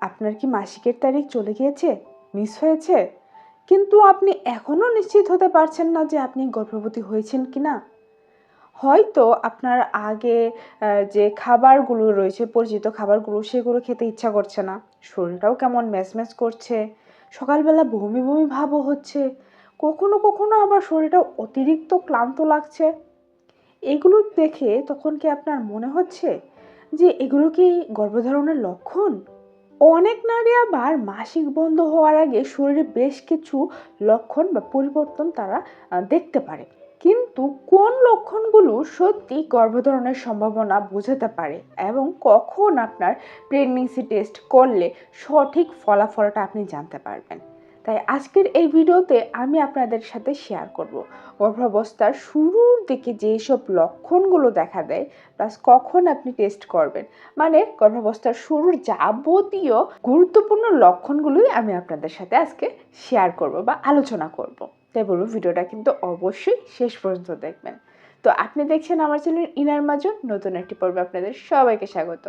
আপনার কি মাসিকের তারিখ চলে গিয়েছে, মিস হয়েছে, কিন্তু আপনি এখনও নিশ্চিত হতে পারছেন না যে আপনি গর্ভবতী হয়েছেন কি না? হয়তো আপনার আগে যে খাবারগুলো রয়েছে, পরিচিত খাবারগুলো, সেগুলো খেতে ইচ্ছা করছে না। শরীরটাও কেমন ম্যাজম্যাজ করছে। সকালবেলা বমি বমি ভাবও হচ্ছে। কখনো কখনো আবার শরীরটা অতিরিক্ত ক্লান্ত লাগছে। এগুলো দেখে তখন কি আপনার মনে হচ্ছে যে এগুলো কি গর্ভধারণের লক্ষণ? অনেক নারী আবার মাসিক বন্ধ হওয়ার আগে শরীরে বেশ কিছু লক্ষণ বা পরিবর্তন তারা দেখতে পারে। কিন্তু কোন লক্ষণগুলো সত্যি গর্ভধারণের সম্ভাবনা বোঝাতে পারে এবং কখন আপনার প্রেগন্যান্সি টেস্ট করলে সঠিক ফলাফলটা আপনি জানতে পারবেন, তাই আজকের এই ভিডিওতে আমি আপনাদের সাথে শেয়ার করব গর্ভাবস্থার শুরুর দিকে যেসব লক্ষণগুলো দেখা দেয়, প্লাস কখন আপনি টেস্ট করবেন। মানে গর্ভাবস্থার শুরুর যাবতীয় গুরুত্বপূর্ণ লক্ষণগুলোই আমি আপনাদের সাথে আজকে শেয়ার করব বা আলোচনা করব। তাই বলবো ভিডিওটা কিন্তু অবশ্যই শেষ পর্যন্ত দেখবেন। তো আপনি দেখছেন আমার চ্যানেল ইনার মাজন, নতুন একটি পর্বে আপনাদের সবাইকে স্বাগত।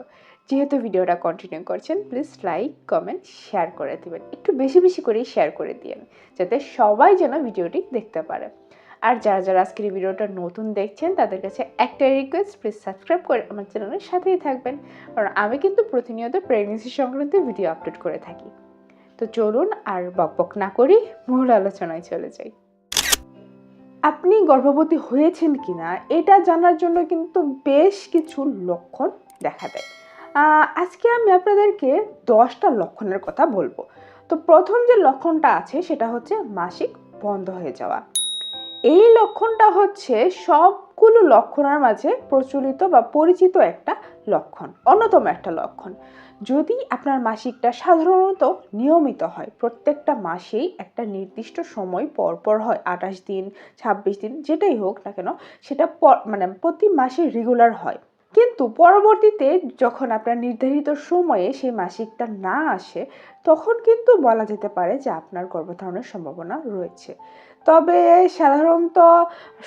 যেহেতু ভিডিওটা কন্টিনিউ করছেন, প্লিজ লাইক, কমেন্ট, শেয়ার করে দিবেন। একটু বেশি বেশি করেই শেয়ার করে দিন, যাতে সবাই যেন ভিডিওটি দেখতে পারে। আর যারা যারা আজকের এই ভিডিওটা নতুন দেখছেন তাদের কাছে একটাই রিকোয়েস্ট, প্লিজ সাবস্ক্রাইব করে আমার চ্যানেলের সাথেই থাকবেন, কারণ আমি কিন্তু প্রতিনিয়ত প্রেগনেন্সি সংক্রান্ত ভিডিও আপলোড করে থাকি। তো চলুন আর বকবক না করি, মূল আলোচনায় চলে যাই। আপনি গর্ভবতী হয়েছেন কিনা এটা জানার জন্য কিন্তু বেশ কিছু লক্ষণ দেখা দেয়। আজকে আমি আপনাদেরকে 10টা লক্ষণের কথা বলবো। তো প্রথম যে লক্ষণটা আছে সেটা হচ্ছে মাসিক বন্ধ হয়ে যাওয়া। এই লক্ষণটা হচ্ছে সবগুলো লক্ষণের মাঝে প্রচলিত বা পরিচিত একটা লক্ষণ, অন্যতম একটা লক্ষণ। যদি আপনার মাসিকটা সাধারণত নিয়মিত হয়, প্রত্যেকটা মাসেই একটা নির্দিষ্ট সময় পর পর হয়, 28 দিন, 26 দিন, যেটাই হোক না কেন, সেটা মানে প্রতি মাসে রেগুলার হয়, কিন্তু পরবর্তীতে যখন আপনার নির্ধারিত সময়ে সেই মাসিকটা না আসে, তখন কিন্তু বলা যেতে পারে যে আপনার গর্ভধারণের সম্ভাবনা রয়েছে। তবে সাধারণত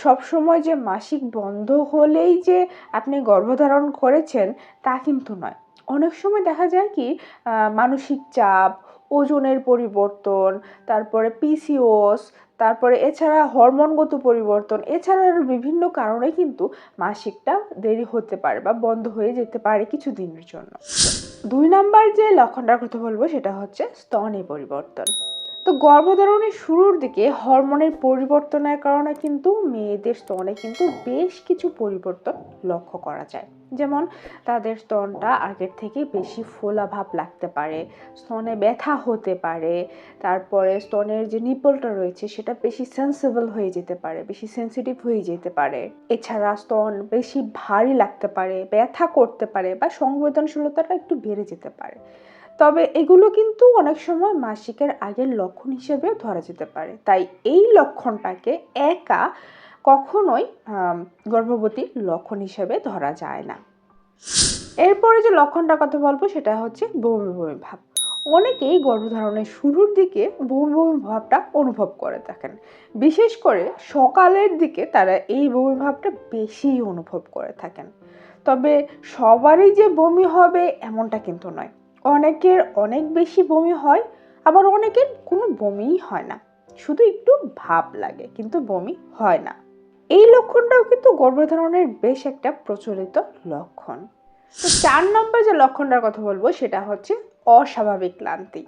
সবসময় যে মাসিক বন্ধ হলেই যে আপনি গর্ভধারণ করেছেন তা কিন্তু নয়। অনেক সময় দেখা যায় কি, মানসিক চাপ, ওজনের পরিবর্তন, তারপরে পিসিওএস, তারপরে এছাড়া হরমোনগত পরিবর্তন, এছাড়া বিভিন্ন কারণে কিন্তু মাসিকটা দেরি হতে পারে বা বন্ধ হয়ে যেতে পারে কিছু দিনের জন্য। 2 নাম্বার যে লক্ষণটার কথা বলবো সেটা হচ্ছে স্তনে পরিবর্তন। তো গর্ভধারণের শুরুর দিকে হরমোনের পরিবর্তনের কারণে কিন্তু মেয়েদের স্তনে কিন্তু বেশ কিছু পরিবর্তন লক্ষ্য করা যায়। যেমন তাদের স্তনটা আগের থেকে বেশি ফোলা ভাব লাগতে পারে, স্তনে ব্যথা হতে পারে, তারপরে স্তনের যে নিপলটা রয়েছে সেটা বেশি সেন্সিবল হয়ে যেতে পারে, বেশি সেন্সিটিভ হয়ে যেতে পারে। এছাড়া স্তন বেশি ভারী লাগতে পারে, ব্যথা করতে পারে বা সংবেদনশীলতাটা একটু বেড়ে যেতে পারে। তবে এগুলো কিন্তু অনেক সময় মাসিকের আগের লক্ষণ হিসেবে ধরা যেতে পারে, তাই এই লক্ষণটাকে একা কখনোই গর্ভবতী লক্ষণ হিসেবে ধরা যায় না। এরপরে যে লক্ষণটার কথা বলবো সেটা হচ্ছে বমি বমি ভাব। অনেকেই গর্ভধারণের শুরুর দিকে বমি বমি ভাবটা অনুভব করে থাকেন, বিশেষ করে সকালের দিকে তারা এই বমি ভাবটা বেশি অনুভব করে থাকেন। তবে সবারই যে বমি হবে এমনটা কিন্তু নয়। অনেকের অনেক বেশি বমি হয়, আবার অনেকের কোনো বমিই হয় না, শুধু একটু ভাব লাগে কিন্তু বমি হয় না। এই লক্ষণটাও কিন্তু গর্ভধারণের বেশ একটা প্রচলিত লক্ষণ। তো 4 নম্বর যে লক্ষণটার কথা বলবো সেটা হচ্ছে অস্বাভাবিক ক্লান্তি।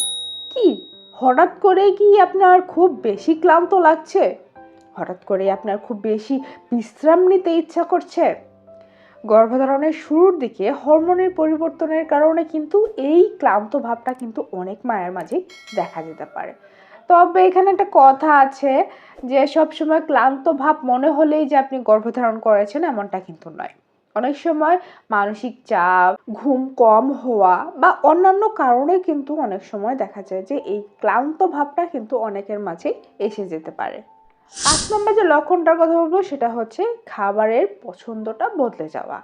কি হঠাৎ করে কি আপনার খুব বেশি ক্লান্ত লাগছে? হঠাৎ করে আপনার খুব বেশি বিশ্রাম নিতে ইচ্ছা করছে? গর্ভধারণের শুরুর দিকে হরমোনের পরিবর্তনের কারণে কিন্তু এই ক্লান্ত ভাবটা কিন্তু অনেক মায়ের মাঝেই দেখা যেতে পারে। তবে এখানে একটা কথা আছে যে সবসময় ক্লান্ত ভাব মনে হলেই যে আপনি গর্ভধারণ করেছেন এমনটা কিন্তু নয়। অনেক সময় মানসিক চাপ, ঘুম কম হওয়া বা অন্যান্য কারণে কিন্তু অনেক সময় দেখা যায় যে এই ক্লান্ত ভাবটা কিন্তু অনেকের মাঝেই এসে যেতে পারে। 5 নম্বর যে লক্ষণটার কথা বলবো সেটা হচ্ছে খাবারের পছন্দটা বদলে যাওয়া।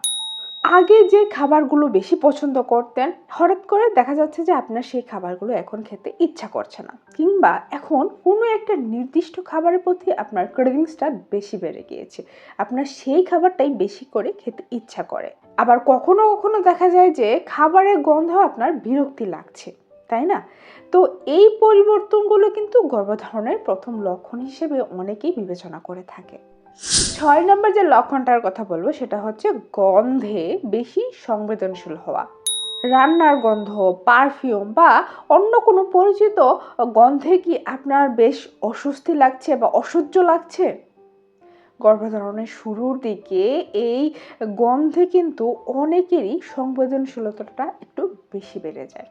আগে যে খাবারগুলো বেশি পছন্দ করতেন, হঠাৎ করে দেখা যাচ্ছে যে আপনার সেই খাবারগুলো এখন খেতে ইচ্ছা করছে না, কিংবা এখন কোনো একটা নির্দিষ্ট খাবারের প্রতি আপনার ক্রেভিংসটা বেশি বেড়ে গিয়েছে, আপনার সেই খাবারটাই বেশি করে খেতে ইচ্ছা করে। আবার কখনো কখনো দেখা যায় যে খাবারের গন্ধ আপনার বিরক্তি লাগছে, তাই না? তো এই পরিবর্তনগুলো কিন্তু গর্ভধারণের প্রথম লক্ষণ হিসেবে অনেকেই বিবেচনা করে থাকে। 6 নম্বর যে লক্ষণটার কথা বলবো সেটা হচ্ছে গন্ধে বেশি সংবেদনশীল হওয়া। রান্নার গন্ধ, পারফিউম বা অন্য কোনো পরিচিত গন্ধে কি আপনার বেশ অস্বস্তি লাগছে বা অসহ্য লাগছে? গর্ভধারণের শুরুর দিকে এই গন্ধে কিন্তু অনেকেরই সংবেদনশীলতাটা একটু বেশি বেড়ে যায়।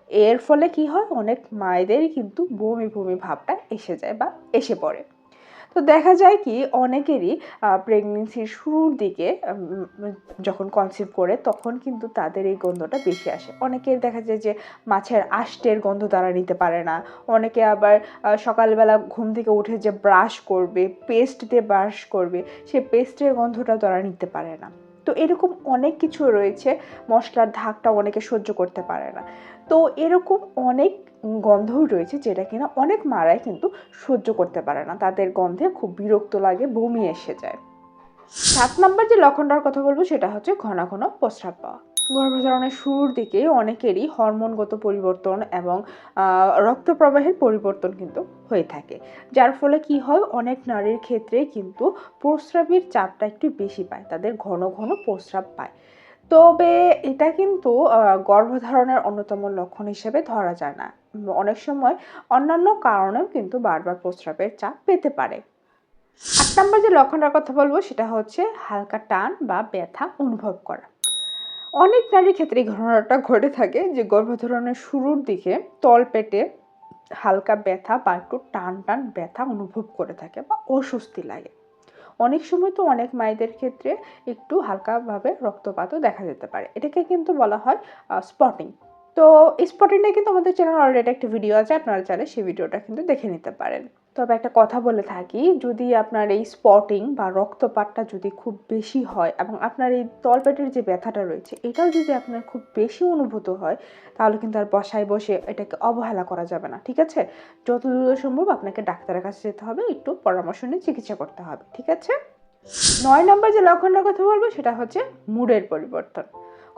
এর ফলে কি হয়, অনেক মায়েদেরই কিন্তু বমি বমি ভাবটা এসে যায় বা এসে পড়ে। তো দেখা যায় কি অনেকেরই প্রেগনেন্সির শুরুর দিকে যখন কনসিভ করে তখন কিন্তু তাদের এই গন্ধটা বেশি আসে। অনেকের দেখা যায় যে মাছের আঁশের গন্ধ তারা নিতে পারে না। অনেকে আবার সকালবেলা ঘুম থেকে উঠে যে ব্রাশ করবে, পেস্ট দিয়ে ব্রাশ করবে, সেই পেস্টের গন্ধটা তারা নিতে পারে না। তো এরকম অনেক কিছু রয়েছে, মশলার ধাকটা অনেকে সহ্য করতে পারে না। তো এরকম অনেক গন্ধও রয়েছে যেটা কিনা অনেক মারাই কিন্তু সহ্য করতে পারে না, তাদের গন্ধে খুব বিরক্ত লাগে, বমি এসে যায়। 7 নম্বর যে লক্ষণটার কথা বলবো সেটা হচ্ছে ঘন ঘন প্রস্রাব পাওয়া। গর্ভধারণের শুরুর দিকে অনেকেরই হরমোনগত পরিবর্তন এবং রক্ত প্রবাহের পরিবর্তন কিন্তু হয়ে থাকে, যার ফলে কি হয় অনেক নারীর ক্ষেত্রে কিন্তু প্রস্রাবের চাপটা একটু বেশি পায়, তাদের ঘন ঘন প্রস্রাব পায়। তবে এটা কিন্তু গর্ভধারণের অন্যতম লক্ষণ হিসেবে ধরা যায় না। অনেক সময় অন্যান্য কারণেও কিন্তু বারবার প্রস্রাবের চাপ পেতে পারে। 8 নম্বর যে লক্ষণটার কথা বলবো সেটা হচ্ছে হালকা টান বা ব্যথা অনুভব করা। অনেক নারীর ক্ষেত্রে এই ঘটনাটা ঘটে থাকে যে গর্ভধারণের শুরুর দিকে তলপেটে হালকা ব্যথা বা একটু টান টান ব্যথা অনুভব করে থাকে বা অস্বস্তি লাগে। অনেক সময় তো অনেক মায়েদের ক্ষেত্রে একটু হালকাভাবে রক্তপাতও দেখা যেতে পারে, এটাকে কিন্তু বলা হয় স্পটিং। তো এই স্পটিং নিয়ে কিন্তু আমাদের চ্যানেল অলরেডি একটা ভিডিও আছে, আপনারা চাইলে সেই ভিডিওটা কিন্তু দেখে নিতে পারেন। তবে একটা কথা বলে থাকি, যদি আপনার এই স্পটিং বা রক্তপাতটা যদি খুব বেশি হয় এবং আপনার এই তলপেটের যে ব্যথাটা রয়েছে এটাও যদি আপনার খুব বেশি অনুভূত হয়, তাহলে কিন্তু আর বসায় বসে এটাকে অবহেলা করা যাবে না, ঠিক আছে? যতদূর সম্ভব আপনাকে ডাক্তারের কাছে যেতে হবে, একটু পরামর্শ নিয়ে চিকিৎসা করতে হবে, ঠিক আছে? 9 নম্বর যে লক্ষণটার কথা বলবো সেটা হচ্ছে মুডের পরিবর্তন।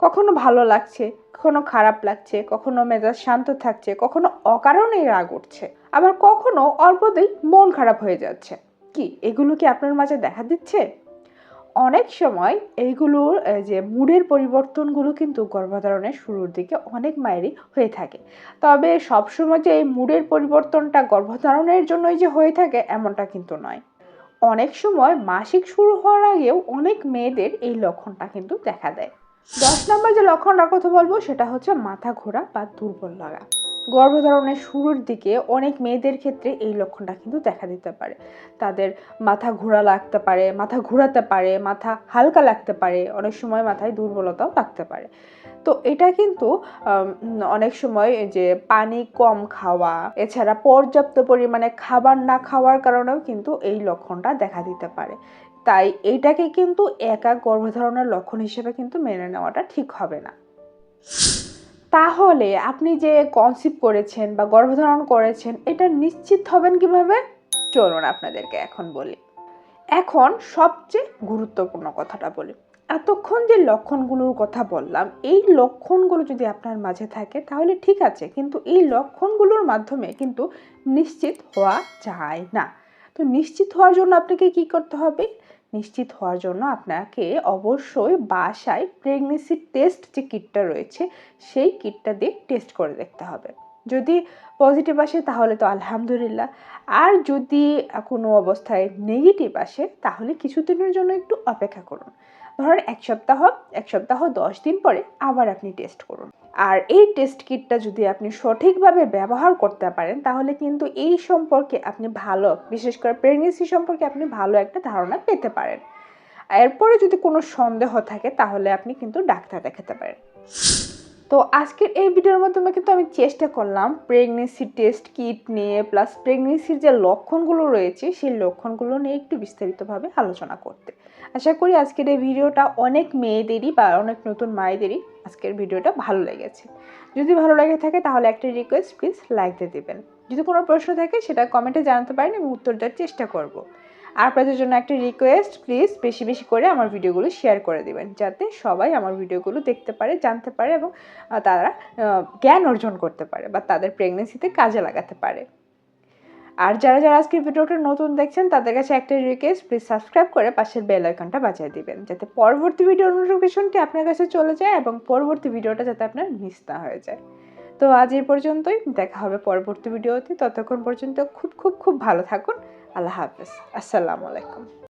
কখনো ভালো লাগছে, কখনো খারাপ লাগছে, কখনো মেজাজ শান্ত থাকছে, কখনো অকারণেই রাগ উঠছে, আবার কখনো অল্পতেই মন খারাপ হয়ে যাচ্ছে। কি এগুলো কি আপনার মাঝে দেখা দিচ্ছে? অনেক সময় এইগুলোর যে মুডের পরিবর্তনগুলো কিন্তু গর্ভধারণের শুরুর দিকে অনেক মায়েরই হয়ে থাকে। তবে সবসময় যে এই মুডের পরিবর্তনটা গর্ভধারণের জন্যই যে হয়ে থাকে এমনটা কিন্তু নয়। অনেক সময় মাসিক শুরু হওয়ার আগেও অনেক মেয়েদের এই লক্ষণটা কিন্তু দেখা দেয়। 10 নম্বর যে লক্ষণটার কথা বলবো সেটা হচ্ছে মাথা ঘোরা বা দুর্বল লাগা। গর্ভধারণের শুরুর দিকে অনেক মেয়েদের ক্ষেত্রে এই লক্ষণটা কিন্তু দেখা দিতে পারে। তাদের মাথা ঘোরা লাগতে পারে, মাথা ঘোরাতে পারে, মাথা হালকা লাগতে পারে, অনেক সময় মাথায় দুর্বলতাও লাগতে পারে। তো এটা কিন্তু অনেক সময় যে পানি কম খাওয়া, এছাড়া পর্যাপ্ত পরিমাণে খাবার না খাওয়ার কারণেও কিন্তু এই লক্ষণটা দেখা দিতে পারে। তাই এইটাকে কিন্তু একা গর্ভধারণের লক্ষণ হিসেবে কিন্তু মেনে নেওয়াটা ঠিক হবে না। তাহলে আপনি যে কনসিভ করেছেন বা গর্ভধারণ করেছেন এটা নিশ্চিত হবেন কিভাবে? চলুন আপনাদেরকে এখন বলি। এখন সবচেয়ে গুরুত্বপূর্ণ কথাটা বলি। এতক্ষণ যে লক্ষণগুলোর কথা বললাম, এই লক্ষণগুলো যদি আপনার মাঝে থাকে তাহলে ঠিক আছে, কিন্তু এই লক্ষণগুলোর মাধ্যমে কিন্তু নিশ্চিত হওয়া যায় না। তো নিশ্চিত হওয়ার জন্য আপনাকে কি করতে হবে? নিশ্চিত হওয়ার জন্য আপনাকে অবশ্যই বাসায় প্রেগনেন্সি টেস্ট যে কিটটা রয়েছে সেই কিটটা দিয়ে টেস্ট করে দেখতে হবে। যদি পজিটিভ আসে তাহলে তো আলহামদুলিল্লাহ, আর যদি কোনো অবস্থায় নেগেটিভ আসে তাহলে কিছুদিনের জন্য একটু অপেক্ষা করুন। ধরেন এক সপ্তাহ 10 দিন পরে আবার আপনি টেস্ট করুন। আর এই টেস্ট কিটটা যদি আপনি সঠিকভাবে ব্যবহার করতে পারেন তাহলে কিন্তু এই সম্পর্কে আপনি ভালো, বিশেষ করে প্রেগনেন্সি সম্পর্কে আপনি ভালো একটা ধারণা পেতে পারেন। এরপরে যদি কোনো সন্দেহ থাকে তাহলে আপনি কিন্তু ডাক্তার দেখাতে পারেন। তো আজকের এই ভিডিওর মাধ্যমে কিন্তু আমি চেষ্টা করলাম প্রেগনেন্সি টেস্ট কিট নিয়ে প্লাস প্রেগনেন্সির যে লক্ষণগুলো রয়েছে সেই লক্ষণগুলো নিয়ে একটু বিস্তারিতভাবে আলোচনা করতে। আশা করি আজকের এই ভিডিওটা অনেক মেয়েদেরই বা অনেক নতুন মায়েদেরই আজকের ভিডিওটা ভালো লেগেছে। যদি ভালো লেগে থাকে তাহলে একটা রিকোয়েস্ট, প্লিজ লাইক দিয়ে দেবেন। যদি কোনো প্রশ্ন থাকে সেটা কমেন্টে জানাতে পারেন, আমি উত্তর দেওয়ার চেষ্টা করব। আর আপনাদের জন্য একটা রিকোয়েস্ট, প্লিজ বেশি বেশি করে আমার ভিডিওগুলো শেয়ার করে দিবেন, যাতে সবাই আমার ভিডিওগুলো দেখতে পারে, জানতে পারে এবং তারা জ্ঞান অর্জন করতে পারে বা তাদের প্রেগনেন্সিতে কাজে লাগাতে পারে। আর যারা যারা আজকের ভিডিওটা নতুন দেখছেন তাদের কাছে একটা রিকোয়েস্ট, প্লিজ সাবস্ক্রাইব করে পাশের বেল আইকনটা বাজিয়ে দিবেন, যাতে পরবর্তী ভিডিওর নোটিফিকেশনটি আপনার কাছে চলে যায় এবং পরবর্তী ভিডিওটা যাতে আপনার মিস না হয়ে যায়। তো আজ এই পর্যন্তই, দেখা হবে পরবর্তী ভিডিওতে। ততক্ষণ পর্যন্ত খুব খুব খুব ভালো থাকুন। আল্লাহ হাফেজ, আসসালামু আলাইকুম।